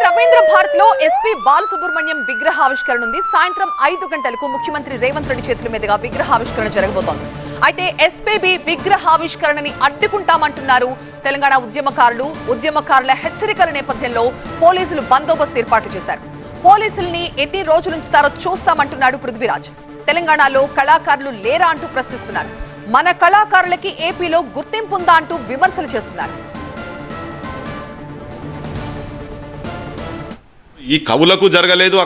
రవీంద్ర భారత్ లో ఎస్పీ బాలసుబ్రహ్మణ్యం విగ్రహావిష్కరణ ఉంది. సాయంత్రం 5 గంటలకు ముఖ్యమంత్రి రేవంత్ రెడ్డి చేతుల మీదుగా విగ్రహావిష్కరణ జరగబోతోంది. అయితే ఎస్పీబీ విగ్రహావిష్కరణని అడ్డుకుంటామంటున్నారు తెలంగాణ ఉద్యమకారుల హెచ్చరికల నేపథ్యంలో పోలీసులు బందోబస్తు ఏర్పాటు చేశారు. పోలీసుల్ని ఎన్ని రోజులు ఉంచుతారో చూస్తామంటున్నాడు పృథ్వీరాజ్. తెలంగాణలో కళాకారులు లేరా అంటూ ప్రశ్నిస్తున్నారు. మన కళాకారులకి ఏపీలో గుర్తింపు ఉందా అంటూ విమర్శలు చేస్తున్నారు. ఈ కవులకు జరగలేదు,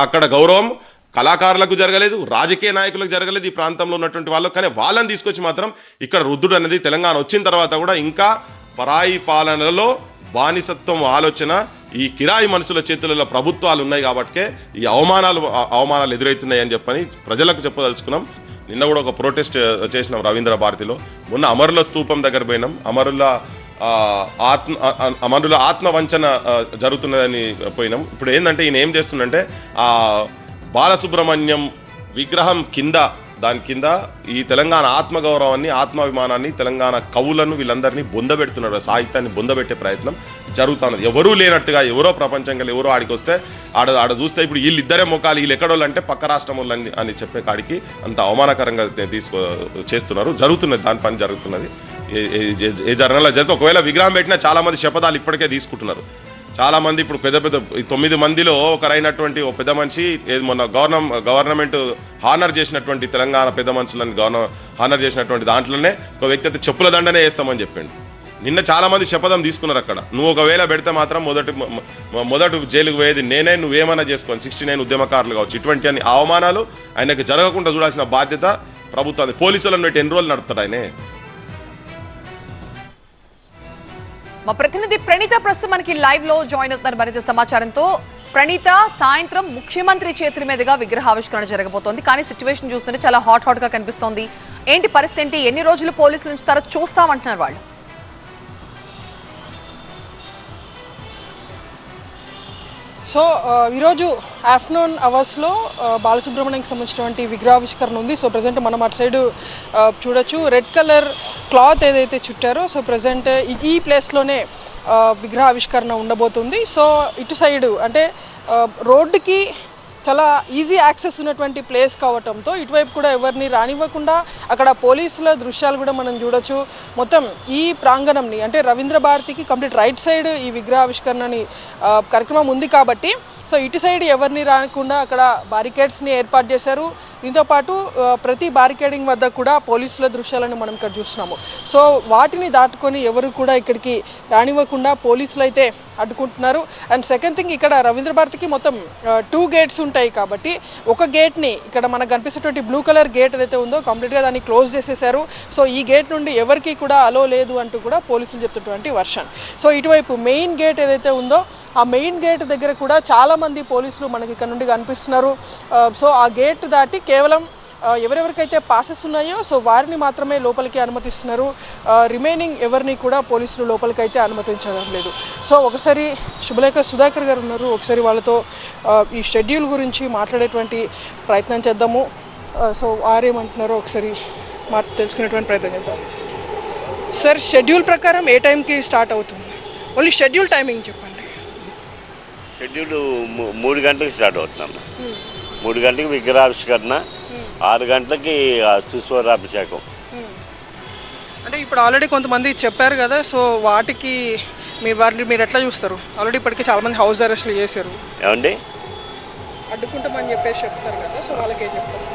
అక్కడ గౌరవం కళాకారులకు జరగలేదు, రాజకీయ నాయకులకు జరగలేదు ఈ ప్రాంతంలో ఉన్నటువంటి వాళ్ళు. కానీ వాళ్ళని తీసుకొచ్చి మాత్రం ఇక్కడ రుద్దుడు అనేది తెలంగాణ వచ్చిన తర్వాత కూడా ఇంకా పరాయి పాలనలో బానిసత్వం ఆలోచన ఈ కిరాయి మనుషుల చేతులలో ప్రభుత్వాలు ఉన్నాయి కాబట్టే ఈ అవమానాలు ఎదురవుతున్నాయని చెప్పని ప్రజలకు చెప్పదలుచుకున్నాం. నిన్న కూడా ఒక ప్రొటెస్ట్ చేసినాం రవీంద్ర భారతిలో. మొన్న అమరుల స్తూపం దగ్గర పోయినాం. అమరుల ఆత్మవంచన జరుగుతున్నదని పోయినాం. ఇప్పుడు ఏంటంటే ఈయన ఏం చేస్తుందంటే బాలసుబ్రహ్మణ్యం విగ్రహం దాని కింద ఈ తెలంగాణ ఆత్మగౌరవాన్ని, ఆత్మాభిమానాన్ని, తెలంగాణ కవులను వీళ్ళందరినీ బొందబెడుతున్నారు. సాహిత్యాన్ని బొందబెట్టే ప్రయత్నం జరుగుతున్నది. ఎవరూ లేనట్టుగా, ఎవరో ప్రపంచంగా ఎవరో ఆడికి వస్తే ఆడ చూస్తే ఇప్పుడు వీళ్ళిద్దరే మొక్కలు, వీళ్ళు ఎక్కడోళ్ళు అంటే పక్క రాష్ట్రం వాళ్ళు అని చెప్పే కాడికి అంత అవమానకరంగా చేస్తున్నారు. జరుగుతున్నది, దాని పని జరుగుతున్నది. ఏ జరగలా జరిగితే ఒకవేళ విగ్రహం పెట్టినా చాలామంది శపథాలు ఇప్పటికే తీసుకుంటున్నారు. చాలామంది ఇప్పుడు పెద్ద 9 మందిలో ఒకరైనటువంటి ఒక పెద్ద మనిషి మొన్న గవర్నమెంట్ హానర్ చేసినటువంటి తెలంగాణ పెద్ద మనుషులను హానర్ చేసినటువంటి దాంట్లోనే ఒక వ్యక్తి అయితే చెప్పుల దండనే వేస్తామని చెప్పిండు. నిన్న చాలామంది శపథం తీసుకున్నారు అక్కడ. నువ్వు ఒకవేళ పెడితే మాత్రం మొదటి జైలుకు పోయేది నేనే, నువ్వేమైనా చేసుకోండి, 69 ఉద్యమకారులు కావచ్చు. ఇటువంటి అన్ని అవమానాలు ఆయనకు జరగకుండా చూడాల్సిన బాధ్యత ప్రభుత్వాన్ని. పోలీసులను పెట్టి ఎన్ని రోజులు నడుపుతాడు ఆయనే. మా ప్రతినిధి ప్రణీత ప్రస్తుతం మనకి లైవ్ లో జాయిన్ అవుతున్నారు మరింత సమాచారంతో. ప్రణీత, సాయంత్రం ముఖ్యమంత్రి చేతుల మీదుగా విగ్రహావిష్కరణ జరగబోతోంది. కానీ సిచ్యువేషన్ చూస్తుంటే చాలా హాట్ గా కనిపిస్తోంది. ఏంటి పరిస్థితి? ఎన్ని రోజులు పోలీసులు ఉంచుతారో చూస్తామంటున్నారు వాళ్ళు. సో ఈరోజు ఆఫ్టర్నూన్ అవర్స్లో బాలసుబ్రహ్మణ్యంకి సంబంధించినటువంటి విగ్రహావిష్కరణ ఉంది. సో ప్రజెంట్ మనం అటు సైడ్ చూడొచ్చు, రెడ్ కలర్ క్లాత్ ఏదైతే చుట్టారో సో ప్రజెంట్ ఈ ప్లేస్లోనే విగ్రహావిష్కరణ ఉండబోతుంది. సో ఇటు సైడు అంటే రోడ్డుకి చాలా ఈజీ యాక్సెస్ ఉన్నటువంటి ప్లేస్ కావటంతో ఇటువైపు కూడా ఎవరిని రానివ్వకుండా అక్కడ పోలీసుల దృశ్యాలు కూడా మనం చూడొచ్చు. మొత్తం ఈ ప్రాంగణంని అంటే రవీంద్ర భారతికి కంప్లీట్ రైట్ సైడ్ ఈ విగ్రహావిష్కరణని కార్యక్రమం ఉంది కాబట్టి సో ఇటు సైడ్ ఎవరిని రాకుండా అక్కడ బారికేడ్స్ని ఏర్పాటు చేశారు. దీంతోపాటు ప్రతి బారికేడింగ్ వద్ద కూడా పోలీసుల దృశ్యాలను మనం ఇక్కడ చూస్తున్నాము. సో వాటిని దాటుకొని ఎవరు కూడా ఇక్కడికి రానివ్వకుండా పోలీసులు అయితే అడ్డుకుంటున్నారు. అండ్ సెకండ్ థింగ్, ఇక్కడ రవీంద్ర భారతికి మొత్తం 2 గేట్స్ ఉంటాయి కాబట్టి ఒక గేట్ని ఇక్కడ మనకు కనిపిస్తున్నటువంటి బ్లూ కలర్ గేట్ ఏదైతే ఉందో కంప్లీట్గా దాన్ని క్లోజ్ చేసేసారు. సో ఈ గేట్ నుండి ఎవరికి కూడా అలో లేదు అంటూ కూడా పోలీసులు చెప్తున్నటువంటి వర్షన్. సో ఇటువైపు మెయిన్ గేట్ ఏదైతే ఉందో ఆ మెయిన్ గేట్ దగ్గర కూడా చాలామంది పోలీసులు మనకి ఇక్కడ నుండి కనిపిస్తున్నారు. సో ఆ గేట్ దాటి కేవలం ఎవరెవరికైతే పాసెస్ ఉన్నాయో సో వారిని మాత్రమే లోపలికి అనుమతిస్తున్నారు. రిమైనింగ్ ఎవరిని కూడా పోలీసులు లోపలికి అయితే అనుమతించడం లేదు. సో ఒకసారి శుభలేఖ సుధాకర్ గారు ఉన్నారు, ఒకసారి వాళ్ళతో ఈ షెడ్యూల్ గురించి మాట్లాడేటువంటి ప్రయత్నం చేద్దాము. సో వారేమంటున్నారో ఒకసారి తెలుసుకునేటువంటి ప్రయత్నం చేద్దాం. సార్, షెడ్యూల్ ప్రకారం ఏ టైంకి స్టార్ట్ అవుతుంది? ఓన్లీ షెడ్యూల్ టైమింగ్ చెప్పండి. షెడ్యూల్ 3 గంటలకు స్టార్ట్ అవుతున్నాం. 3 గంటలకు విగ్రహావిష్కరణ, 6 గంటలకి సుస్వరాభిషేకం. అంటే ఇప్పుడు ఆల్రెడీ కొంతమంది చెప్పారు కదా, సో వాటికి మీరు ఎట్లా చూస్తారు? ఆల్రెడీ ఇప్పటికీ చాలామంది హౌస్ అరెస్ట్లు చేశారు. ఏమండి అడ్డుకుంటామని చెప్పేసి చెప్తారు కదా, సో వాళ్ళకి ఏం చెప్తారు?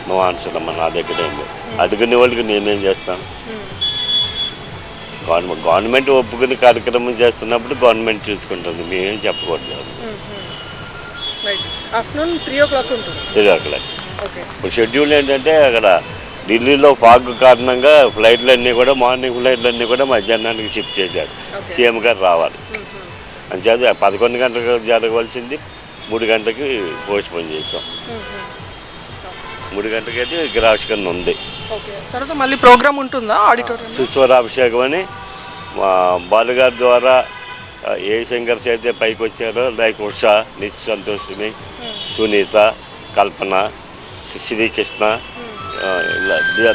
నువ్వు ఆన్సర్ అమ్మా, నా దగ్గర ఏం లేదు. అడ్డుకునే వాళ్ళకి నేనేం చేస్తాను? గవర్నమెంట్ ఒప్పుకుని కార్యక్రమం చేస్తున్నప్పుడు గవర్నమెంట్ చూసుకుంటుంది, మేమేం చెప్పకూడదు. ఆఫ్టర్నూన్ 3 o'clock ఉంటుంది. 3 o'clock. ఇప్పుడు షెడ్యూల్ ఏంటంటే అక్కడ ఢిల్లీలో ఫాగ్ కారణంగా ఫ్లైట్లన్నీ కూడా మార్నింగ్ ఫ్లైట్లన్నీ కూడా మధ్యాహ్నానికి షిఫ్ట్ చేశారు. సీఎం గారు రావాలి అని చెప్పి 11 గంటలకు జరగవలసింది 3 గంటలకి పోస్ట్పోన్ చేసాం. 3 గంటలకి అయితే విగ్రహావిష్కరణ ఉంది. తర్వాత మళ్ళీ ప్రోగ్రామ్ ఉంటుందా? ఆడిటోరియం సుస్వరాభిషేకం అని బాలుగారి ద్వారా ఏ సింగర్స్ అయితే పైకి వచ్చారో లైక్ ఉషా, నిత్య సంతోషిని, సునీత, కల్పన, శ్రీకృష్ణ,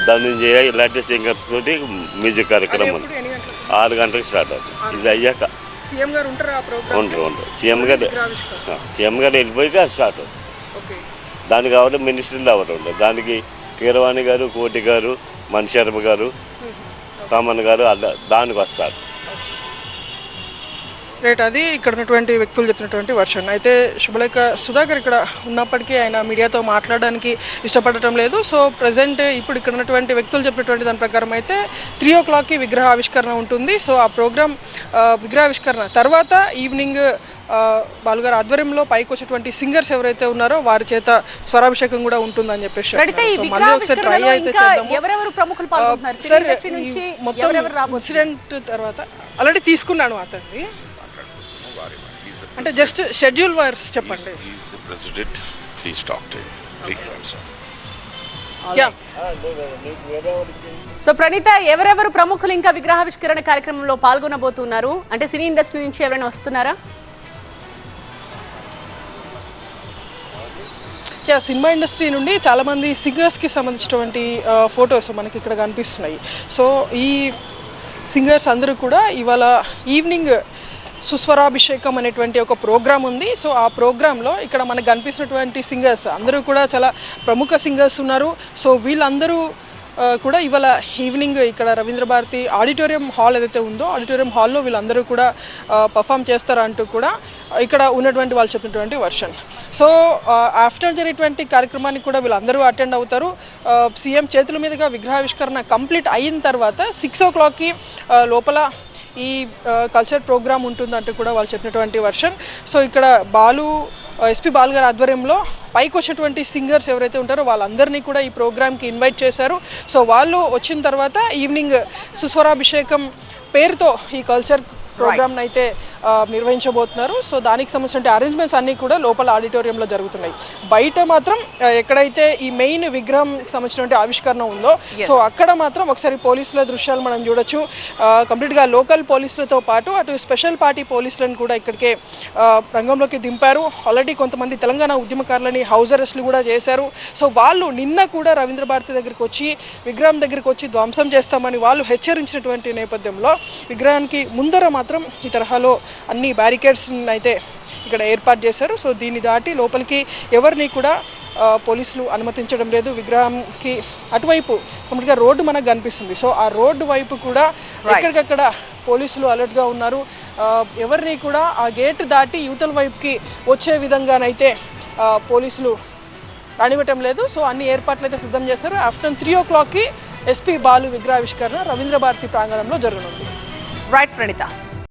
ధనుంజయ ఇలాంటి సింగర్స్ తోటి మ్యూజిక్ కార్యక్రమం 6 గంటలకు స్టార్ట్ అవుతుంది. ఇది అయ్యాక సీఎం గారు ఉంటారు ఆ ప్రోగ్రామ్ ఉండరు సీఎం గారు వెళ్ళిపోయి స్టార్ట్. ఓకే. దానికి కావాలి మినిస్టర్లు ఎవరు ఉండరు. దానికి కీరవాణి గారు, కోటి గారు, మణిశర్మ గారు, తమన్ గారు దానికి వస్తారు. రైట్, అది ఇక్కడ ఉన్నటువంటి వ్యక్తులు చెప్పినటువంటి వర్షన్. అయితే శుభలేఖ సుధాకర్ ఇక్కడ ఉన్నప్పటికీ ఆయన మీడియాతో మాట్లాడడానికి ఇష్టపడటం లేదు. సో ప్రజెంట్ ఇప్పుడు ఇక్కడ ఉన్నటువంటి వ్యక్తులు చెప్పినటువంటి దాని ప్రకారం అయితే 3 o'clockకి విగ్రహ ఆవిష్కరణ ఉంటుంది. సో ఆ ప్రోగ్రామ్ విగ్రహావిష్కరణ తర్వాత ఈవినింగ్ బాలుగారు ఆధ్వర్యంలో పైకి వచ్చేటువంటి సింగర్స్ ఎవరైతే ఉన్నారో వారి చేత స్వరాభిషేకం కూడా ఉంటుందని చెప్పేసి మళ్ళీ ఒకసారి ట్రై అయితే చేద్దాము. సార్ మొత్తం ఇన్సిడెంట్ తర్వాత ఆల్రెడీ తీసుకున్నాను అతన్ని, అంటే జస్ట్ షెడ్యూల్ వర్స్ చెప్పండి. సో ప్రణీత, ఎవరెవరు ప్రముఖులు ఇంకా విగ్రహావిష్కరణ కార్యక్రమంలో పాల్గొనబోతున్నారు? అంటే సినీ ఇండస్ట్రీ నుంచి ఎవరైనా వస్తున్నారా? సినిమా ఇండస్ట్రీ నుండి చాలామంది సింగర్స్కి సంబంధించినటువంటి ఫొటోస్ మనకి ఇక్కడ కనిపిస్తున్నాయి. సో ఈ సింగర్స్ అందరూ కూడా ఇవాళ ఈవినింగ్ సుస్వరాభిషేకం అనేటువంటి ఒక ప్రోగ్రామ్ ఉంది. సో ఆ ప్రోగ్రాంలో ఇక్కడ మనకు కనిపిస్తున్నటువంటి సింగర్స్ అందరూ కూడా చాలా ప్రముఖ సింగర్స్ ఉన్నారు. సో వీళ్ళందరూ కూడా ఇవాళ ఈవినింగ్ ఇక్కడ రవీంద్ర భారతి ఆడిటోరియం హాల్ ఏదైతే ఉందో ఆడిటోరియం హాల్లో వీళ్ళందరూ కూడా పర్ఫామ్ చేస్తారంటూ కూడా ఇక్కడ ఉన్నటువంటి వాళ్ళు చెప్పినటువంటి వర్షన్. సో ఆఫ్టర్ జరిగేటువంటి కార్యక్రమానికి కూడా వీళ్ళందరూ అటెండ్ అవుతారు. సీఎం చేతుల మీదుగా విగ్రహావిష్కరణ కంప్లీట్ అయిన తర్వాత 6 o'clockకి లోపల ఈ కల్చర్ ప్రోగ్రామ్ ఉంటుందంటూ కూడా వాళ్ళు చెప్పినటువంటి వర్షన్. సో ఇక్కడ ఎస్పీ బాలు గారి ఆధ్వర్యంలో పైకి వచ్చినటువంటి సింగర్స్ ఎవరైతే ఉంటారో వాళ్ళందరినీ కూడా ఈ ప్రోగ్రామ్కి ఇన్వైట్ చేశారు. సో వాళ్ళు వచ్చిన తర్వాత ఈవినింగ్ సుస్వరాభిషేకం పేరుతో ఈ కల్చర్ ప్రోగ్రామ్ని అయితే నిర్వహించబోతున్నారు. సో దానికి సంబంధించిన అరేంజ్మెంట్స్ అన్నీ కూడా లోపల ఆడిటోరియంలో జరుగుతున్నాయి. బయట మాత్రం ఎక్కడైతే ఈ మెయిన్ విగ్రహం సంబంధించిన ఆవిష్కరణ ఉందో సో అక్కడ మాత్రం ఒకసారి పోలీసుల దృశ్యాలు మనం చూడొచ్చు. కంప్లీట్గా లోకల్ పోలీసులతో పాటు అటు స్పెషల్ పార్టీ పోలీసులను కూడా ఇక్కడికే రంగంలోకి దింపారు. ఆల్రెడీ కొంతమంది తెలంగాణ ఉద్యమకారులని హౌస్ అరెస్ట్లు కూడా చేశారు. సో వాళ్ళు నిన్న కూడా రవీంద్ర భారతి దగ్గరికి వచ్చి విగ్రహం దగ్గరికి వచ్చి ధ్వంసం చేస్తామని వాళ్ళు హెచ్చరించినటువంటి నేపథ్యంలో విగ్రహానికి ముందర మాత్రం ఈ తరహాలో అన్ని బ్యారికేడ్స్ అయితే ఇక్కడ ఏర్పాటు చేశారు. సో దీన్ని దాటి లోపలికి ఎవరిని కూడా పోలీసులు అనుమతించడం లేదు. విగ్రహంకి అటువైపు కంప్లీట్గా రోడ్డు మనకు కనిపిస్తుంది. సో ఆ రోడ్డు వైపు కూడా ఎక్కడికక్కడ పోలీసులు అలర్ట్గా ఉన్నారు. ఎవరిని కూడా ఆ గేట్ దాటి యువతల వైపుకి వచ్చే విధంగానైతే పోలీసులు రానివ్వటం లేదు. సో అన్ని ఏర్పాట్లు అయితే సిద్ధం చేశారు. ఆఫ్టర్నూన్ 3 o'clockకి ఎస్పీ బాలు విగ్రహావిష్కరణ రవీంద్ర భారతి ప్రాంగణంలో జరగనుంది. రైట్ ప్రణీత.